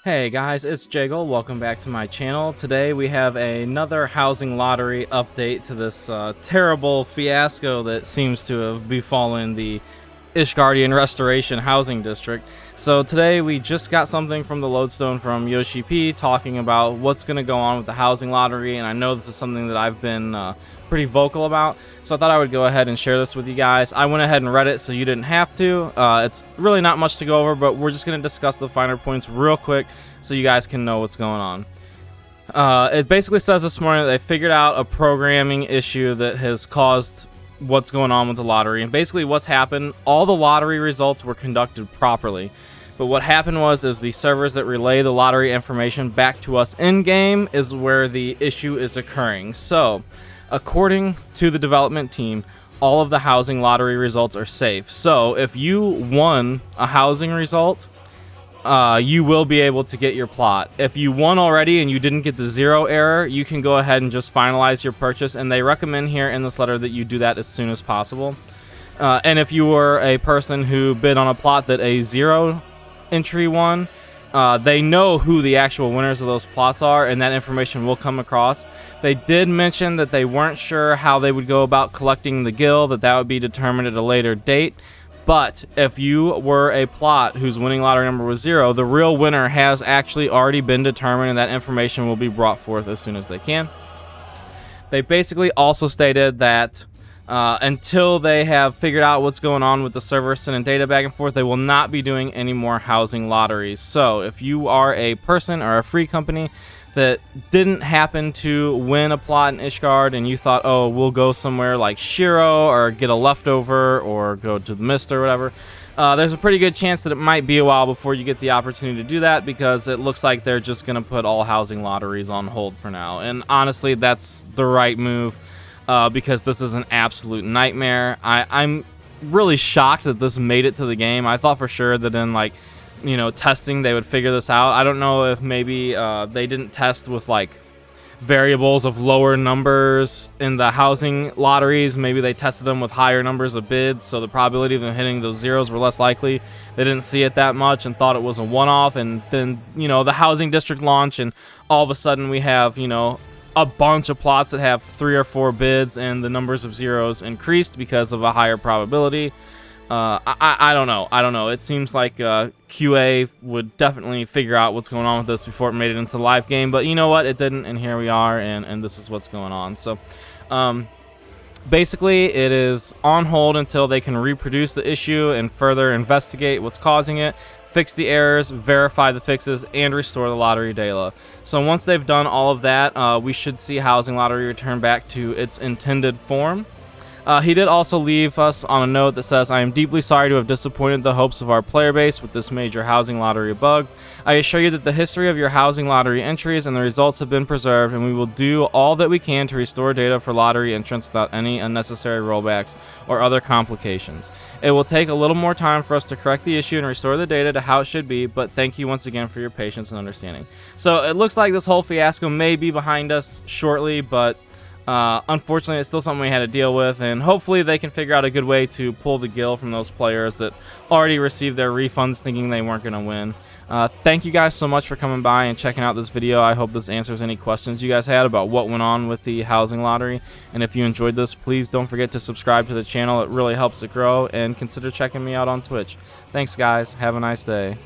Hey guys, it's Jaggle. Welcome back to my channel. Today we have another housing lottery update to this terrible fiasco that seems to have befallen the Ishgardian Restoration Housing District. So today we just got something from the Lodestone from Yoshi P talking about what's going to go on with the housing lottery, and I know this is something that I've been pretty vocal about, so I thought I would go ahead and share this with you guys. I went ahead and read it so you didn't have to. It's really not much to go over, but we're just going to discuss the finer points real quick so you guys can know what's going on. It basically says this morning that they figured out a programming issue that has caused what's going on with the lottery. And basically what's happened, all the lottery results were conducted properly, but what happened was the servers that relay the lottery information back to us in game is where the issue is occurring. So according to the development team, all of the housing lottery results are safe. So if you won a housing result, you will be able to get your plot. If you won already and you didn't get the 0 error, you can go ahead and just finalize your purchase, and they recommend here in this letter that you do that as soon as possible. And if you were a person who bid on a plot that a 0 entry won, they know who the actual winners of those plots are, and that information will come across. They did mention that they weren't sure how they would go about collecting the gil, that would be determined at a later date. But if you were a plot whose winning lottery number was 0, the real winner has actually already been determined, and that information will be brought forth as soon as they can. They basically also stated that until they have figured out what's going on with the server sending data back and forth, they will not be doing any more housing lotteries. So if you are a person or a free company that didn't happen to win a plot in Ishgard and you thought, oh, we'll go somewhere like Shiro or get a leftover or go to the Mist or whatever, there's a pretty good chance that it might be a while before you get the opportunity to do that, because it looks like they're just going to put all housing lotteries on hold for now. And honestly, that's the right move, because this is an absolute nightmare. I'm really shocked that this made it to the game. I thought for sure that in testing they would figure this out. I don't know if maybe they didn't test with variables of lower numbers in the housing lotteries. Maybe they tested them with higher numbers of bids, so the probability of them hitting those zeros were less likely. They didn't see it that much and thought it was a one-off, and then the housing district launch, and all of a sudden we have a bunch of plots that have 3 or 4 bids, and the numbers of zeros increased because of a higher probability. I don't know. It seems like QA would definitely figure out what's going on with this before it made it into the live game, but you know what? It didn't, and here we are, and this is what's going on. So basically it is on hold until they can reproduce the issue and further investigate what's causing it, fix the errors, verify the fixes, and restore the lottery data. So once they've done all of that, we should see housing lottery return back to its intended form. He did also leave us on a note that says, I am deeply sorry to have disappointed the hopes of our player base with this major housing lottery bug. I assure you that the history of your housing lottery entries and the results have been preserved, and we will do all that we can to restore data for lottery entrants without any unnecessary rollbacks or other complications. It will take a little more time for us to correct the issue and restore the data to how it should be, but thank you once again for your patience and understanding. So it looks like this whole fiasco may be behind us shortly, but unfortunately, it's still something we had to deal with, and hopefully they can figure out a good way to pull the gil from those players that already received their refunds thinking they weren't going to win. Thank you guys so much for coming by and checking out this video. I hope this answers any questions you guys had about what went on with the housing lottery, and if you enjoyed this, please don't forget to subscribe to the channel. It really helps it grow, and consider checking me out on Twitch. Thanks guys, have a nice day.